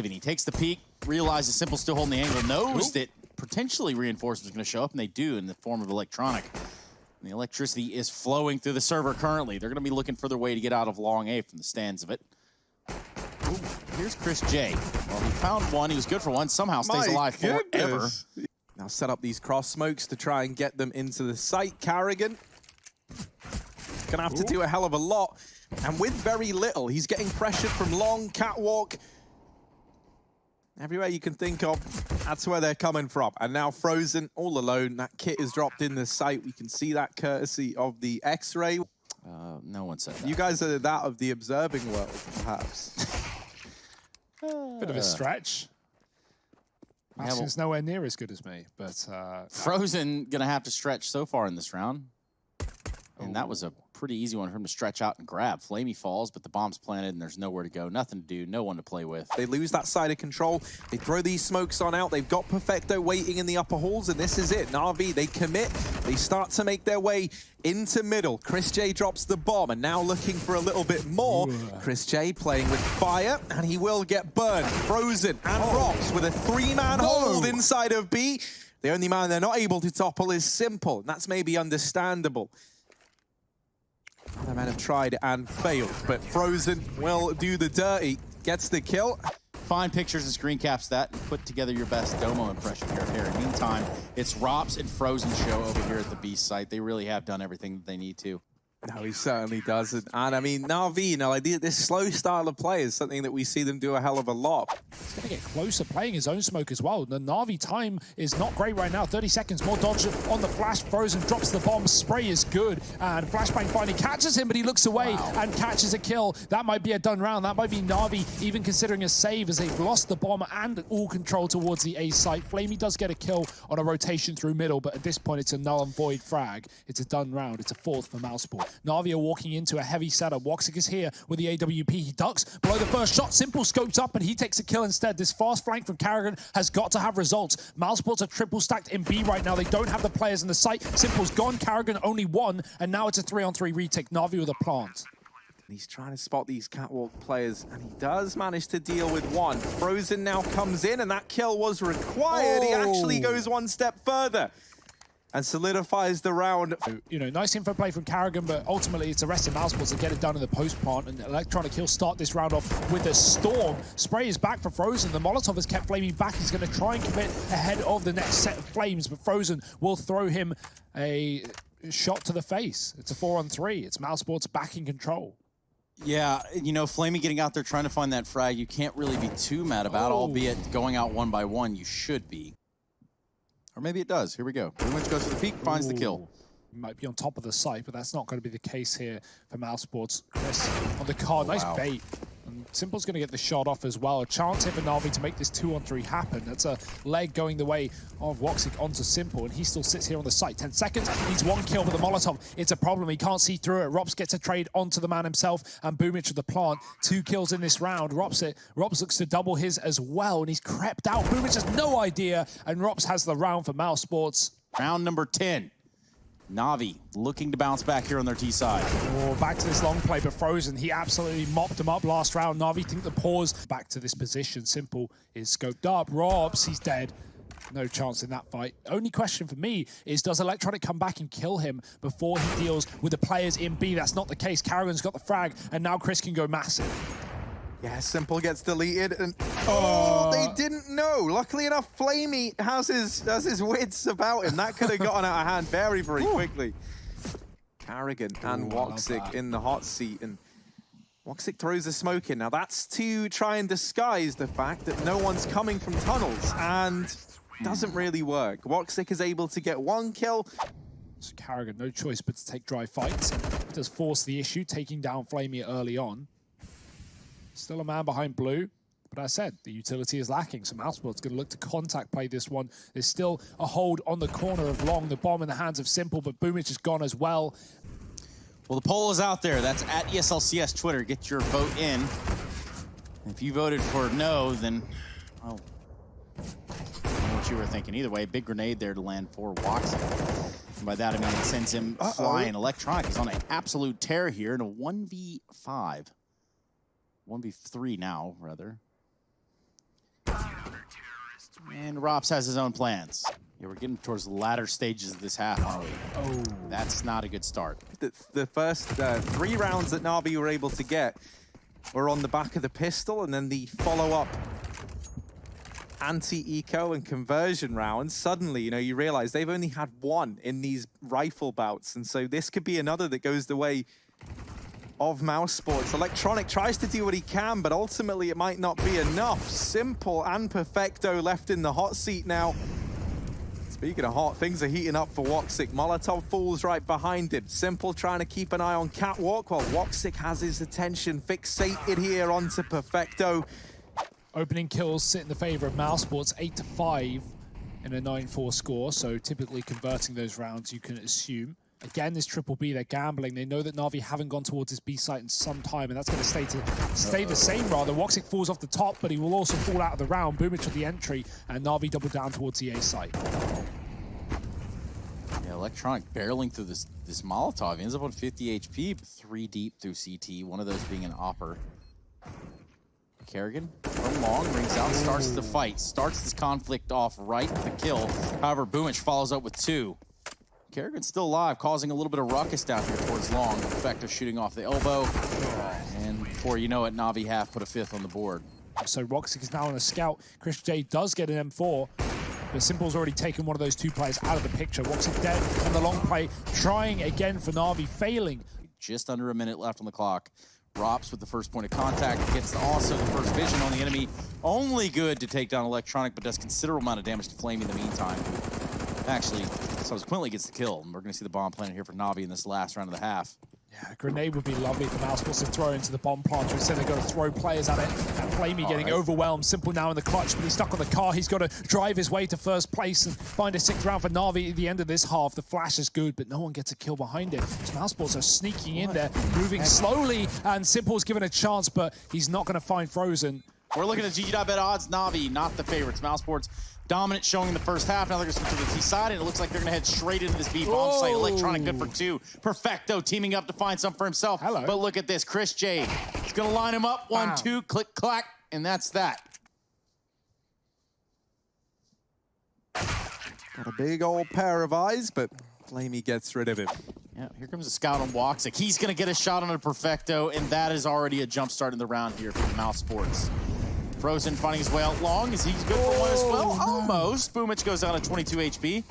He takes the peek, realizes Simple's still holding the angle, knows that potentially reinforcements are going to show up, and they do in the form of electronic. And the electricity is flowing through the server currently. They're going to be looking for their way to get out of long A from the stands of it. Ooh, here's Chris J. Well, he found one. He was good for one. Somehow stays alive forever. Now set up these cross smokes to try and get them into the site. Carrigan gonna have to do a hell of a lot. And with very little, he's getting pressured from long, catwalk. Everywhere you can think of, that's where they're coming from. And now Frozen all alone. That kit is dropped in the site. We can see that courtesy of the X-ray. No one said that. You guys are that of the observing world, perhaps. Bit of a stretch. It's nowhere near as good as me, but Frozen gonna have to stretch so far in this round. And that was a pretty easy one for him to stretch out and grab. Flamey falls, but the bomb's planted and there's nowhere to go, nothing to do, no one to play with. They lose that side of control. They throw these smokes on out. They've got Perfecto waiting in the upper halls, and this is it. Navi, they commit. They start to make their way into middle. Chris J drops the bomb, and now looking for a little bit more. Chris J playing with fire, and he will get burned. Frozen and Rocks with a three-man hold inside of B. The only man they're not able to topple is Simple, and that's maybe understandable. The men have tried and failed, but Frozen will do the dirty, gets the kill. Find pictures and screen caps that and put together your best Domo impression here. In the meantime, it's Rops and Frozen show over here at the B site. They really have done everything that they need to. No, he certainly doesn't. And I mean, Navi, like this slow style of play is something that we see them do a hell of a lot. He's going to get closer, playing his own smoke as well. The Navi time is not great right now. 30 seconds, more dodge on the flash. Frozen drops the bomb. Spray is good. And Flashbang finally catches him, but he looks away and catches a kill. That might be a done round. That might be Navi even considering a save as they've lost the bomb and all control towards the A site. Flamey does get a kill on a rotation through middle, but at this point, it's a null and void frag. It's a done round. It's a fourth for Mousesports. Navi are walking into a heavy setup. Woxic is here with the AWP. He ducks below the first shot. Simple scopes up, and he takes a kill instead. This fast flank from Carrigan has got to have results. Mousesports are triple stacked in B right now. They don't have the players in the site. Simple's gone. Carrigan only one, and now it's a 3-on-3 retake. Navi with a plant. He's trying to spot these catwalk players, and he does manage to deal with one. Frozen now comes in, and that kill was required. He actually goes one step further and solidifies the round. You know, nice info play from Carrigan, but ultimately it's arrested Mousesports to get it done in the post plant, and Electronic he'll start this round off with a storm. Spray is back for Frozen. The Molotov has kept Flamey back. He's going to try and commit ahead of the next set of flames, but Frozen will throw him a shot to the face. It's a 4-on-3. It's Mousesports back in control. Yeah, you know, Flamey getting out there trying to find that frag, you can't really be too mad about, albeit going out one by one, you should be. Or maybe it does. Here we go. Pretty much goes to the peak, finds the kill. Might be on top of the site, but that's not going to be the case here for Mousesports. Chris on the card. Nice bait. And Simple's going to get the shot off as well. A chance here for Navi to make this 2-on-3 happen. That's a leg going the way of Woxic onto Simple, and he still sits here on the site. 10 seconds, needs one kill with the Molotov. It's a problem, he can't see through it. Rops gets a trade onto the man himself, and Boomich with the plant. 2 kills in this round. Rops looks to double his as well, and he's crept out. Boomich has no idea, and Rops has the round for Mousesports. Round number 10. Navi looking to bounce back here on their T side. Oh, back to this long play, but Frozen, he absolutely mopped him up last round. Navi think the pause. Back to this position. Simple is scoped up. Robs, he's dead. No chance in that fight. Only question for me is, does Electronic come back and kill him before he deals with the players in B? That's not the case. Carrigan's got the frag, and now Chris can go massive. Yeah, Simple gets deleted, and they didn't know. Luckily enough, Flamey has his wits about him. That could have gotten out of hand very, very quickly. Carrigan and Woxic in the hot seat, and Woxic throws a smoke in. Now that's to try and disguise the fact that no one's coming from tunnels, and doesn't really work. Woxic is able to get one kill. So Carrigan, no choice but to take dry fights. It does force the issue, taking down Flamey early on. Still a man behind blue, but as I said, the utility is lacking, so Mousesports going to look to contact play this one. There's still a hold on the corner of Long, the bomb in the hands of Simple, but Boomich is gone as well. Well, the poll is out there. That's at ESLCS Twitter. Get your vote in. If you voted for no, then, well, I don't know what you were thinking. Either way, big grenade there to land for Woxic. And by that, I mean it sends him flying. Electronic is on an absolute tear here in a 1v5. 1v3 now, rather. And Rops has his own plans. Yeah, we're getting towards the latter stages of this half, aren't we? Oh. That's not a good start. The first 3 rounds that Navi were able to get were on the back of the pistol, and then the follow-up anti-eco and conversion rounds. Suddenly, you know, you realize they've only had 1 in these rifle bouts, and so this could be another that goes the way of Mousesports. Electronic tries to do what he can, but ultimately it might not be enough. Simple and Perfecto left in the hot seat now. Speaking of hot, things are heating up for Woxic. Molotov falls right behind him. Simple trying to keep an eye on Catwalk while Woxic has his attention fixated here onto Perfecto. Opening kills sit in the favor of Mousesports, 8-5 in a 9-4 score. So typically converting those rounds, you can assume. Again, this triple B, they're gambling. They know that Navi haven't gone towards this B site in some time, and that's going to stay the same, rather. Woxic falls off the top, but he will also fall out of the round. Boomich with the entry, and Navi double down towards the A site. Yeah, Electronic barreling through this Molotov. He ends up on 50 HP, but 3 deep through CT, one of those being an Opper. Kerrigan from long, rings out, starts the fight, starts this conflict off right with the kill. However, Boomich follows up with 2. Kerrigan's still alive, causing a little bit of ruckus down here towards long. Perfecto shooting off the elbow. And before you know it, Navi half put a 5th on the board. So Woxic is now on a scout. CsGo does get an M4, but Simple's already taken one of those 2 players out of the picture. Woxic dead on the long play, trying again for Navi, failing. Just under a minute left on the clock. Rops with the first point of contact, gets also the first vision on the enemy. Only good to take down Electronic, but does considerable amount of damage to Flamey in the meantime. Actually, subsequently gets the kill. And we're going to see the bomb planted here for Navi in this last round of the half. Yeah, a grenade would be lovely for Mousesports to throw into the bomb planter. Instead, they've got to throw players at it. And Flamey getting overwhelmed. Simple now in the clutch, but he's stuck on the car. He's got to drive his way to first place and find a 6th round for Navi at the end of this half. The flash is good, but no one gets a kill behind it. So Mousesports are sneaking in there, moving slowly, and Simple's given a chance, but he's not going to find Frozen. We're looking at GG.bet odds. Navi, not the favorites. Mousesports dominant showing in the first half. Now they're going to switch to the T side, and it looks like they're going to head straight into this B bomb site. Electronic good for 2. Perfecto teaming up to find some for himself. Hello. But look at this. CsGo is going to line him up. 1, 2, click, clack, and that's that. Got a big old pair of eyes, but Flamey gets rid of him. Yeah, here comes a scout on Woxic. He's going to get a shot on a Perfecto, and that is already a jump start in the round here for Mousesports. Frozen finding his way out long. Is he good for 1 as well? Almost. Boomich goes down to 22 HP.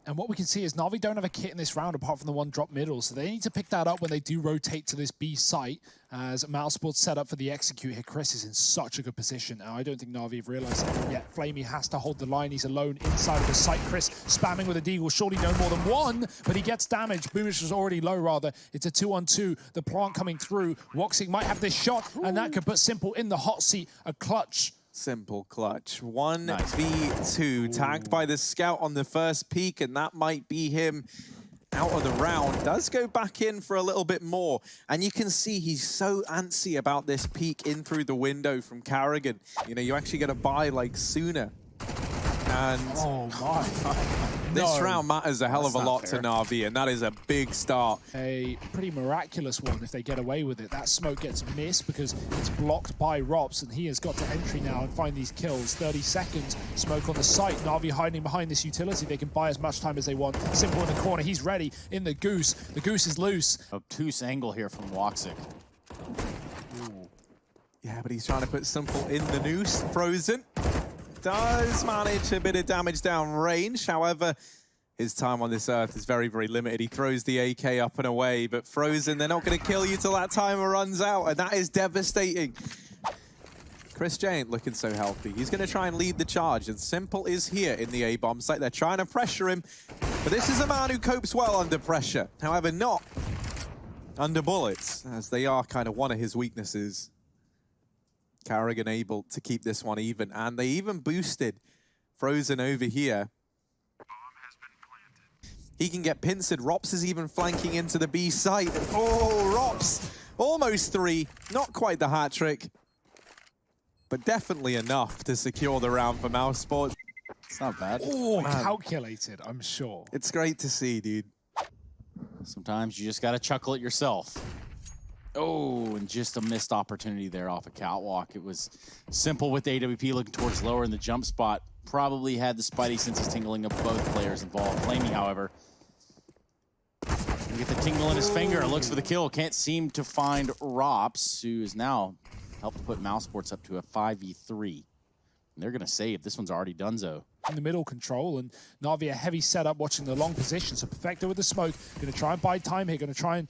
And what we can see is Navi don't have a kit in this round apart from the 1 drop middle, so they need to pick that up when they do rotate to this B site as Mousesports set up for the execute here. Chris is in such a good position. Now, I don't think Navi have realized it yet. Flamey has to hold the line. He's alone inside of the site. Chris spamming with a deagle, surely no more than 1, but he gets damaged. Boomich was already low, rather. It's a 2-on-2. The plant coming through. Woxic might have this shot, and that could put Simple in the hot seat. A clutch. Simple clutch. 1v2, tagged by the scout on the first peek, and that might be him out of the round. Does go back in for a little bit more, and you can see he's so antsy about this peek in through the window from Kerrigan. You know, you actually get to buy like sooner. And oh my. This round matters a hell of a lot to Navi, and that is a big start. A pretty miraculous one if they get away with it. That smoke gets missed because it's blocked by Rops, and he has got to entry now and find these kills. 30 seconds, smoke on the site. Navi hiding behind this utility. They can buy as much time as they want. Simple in the corner. He's ready in the goose. The goose is loose. Obtuse angle here from Woxic. Yeah, but he's trying to put Simple in the noose. Frozen does manage a bit of damage down range. However, his time on this earth is very, very limited. He throws the AK up and away, but Frozen, they're not going to kill you till that timer runs out, and that is devastating. CsGo ain't looking so healthy. He's going to try and lead the charge, and Simple is here in the A-bomb site. They're trying to pressure him, but this is a man who copes well under pressure. However, not under bullets, as they are kind of one of his weaknesses. Kerrigan able to keep this one even, and they even boosted Frozen over here. He can get pincered. Rops is even flanking into the B site. Oh, Rops, almost 3. Not quite the hat trick, but definitely enough to secure the round for Mousesports. It's not bad. Oh, calculated, I'm sure. It's great to see, dude. Sometimes you just got to chuckle at yourself. Oh, and just a missed opportunity there off a catwalk. It was simple with the AWP looking towards lower in the jump spot. Probably had the spidey senses tingling of both players involved. Flamey, however, get the tingle in his finger, looks for the kill. Can't seem to find Rops, who is now helped put Mousesports up to a 5v3. And they're going to save. This one's already donezo. In the middle control, and Navi a heavy setup watching the long position. So Perfecto with the smoke, going to try and buy time here, going to try and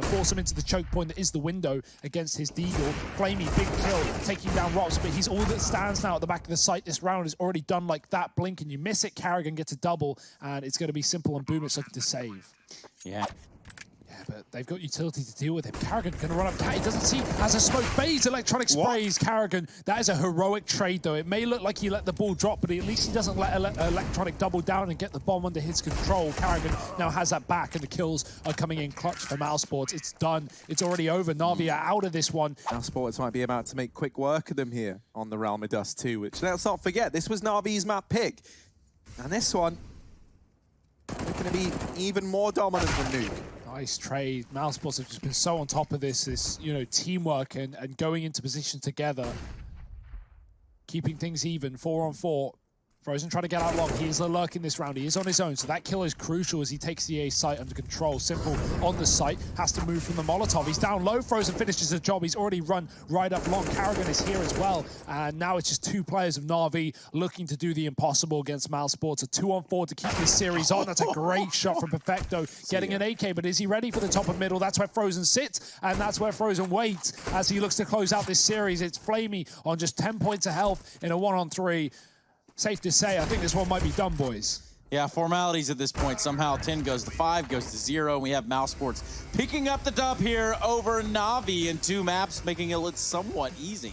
force him into the choke point that is the window against his Deagle. Flamey, big kill, taking down Rops, but he's all that stands now at the back of the site. This round is already done like that. Blink and you miss it, Carrigan gets a double, and it's going to be simple and Boom, it's looking to save. Yeah. But they've got utility to deal with him. Carrigan going to run up. He doesn't see as a smoke phase. Electronic sprays Carrigan. That is a heroic trade, though. It may look like he let the ball drop, but at least he doesn't let Electronic double down and get the bomb under his control. Carrigan now has that back, and the kills are coming in clutch for Mousesports. It's done. It's already over. Navi are out of this one. Mousesports might be about to make quick work of them here on the realm of Dust2, which, let's not forget, this was Navi's map pick. And this one, they're going to be even more dominant than Nuke. Nice trade. Mousesports have just been so on top of this teamwork and going into position together, keeping things even, 4-on-4. Frozen trying to get out long. He is lurking this round. He is on his own, so that kill is crucial as he takes the A site under control. Simple on the site, has to move from the Molotov. He's down low. Frozen finishes the job. He's already run right up long. Carrigan is here as well, and now it's just two players of Navi looking to do the impossible against Mousesports. A 2-on-4 to keep this series on. That's a great shot from Perfecto, getting an AK, but is he ready for the top of middle? That's where Frozen sits, and that's where Frozen waits as he looks to close out this series. It's Flamey on just 10 points of health in a 1-on-3. Safe to say, I think this one might be done, boys. Yeah, formalities at this point. Somehow 10 goes to 5, goes to 0. And we have Mousesports picking up the dub here over Navi in 2 maps, making it look somewhat easy.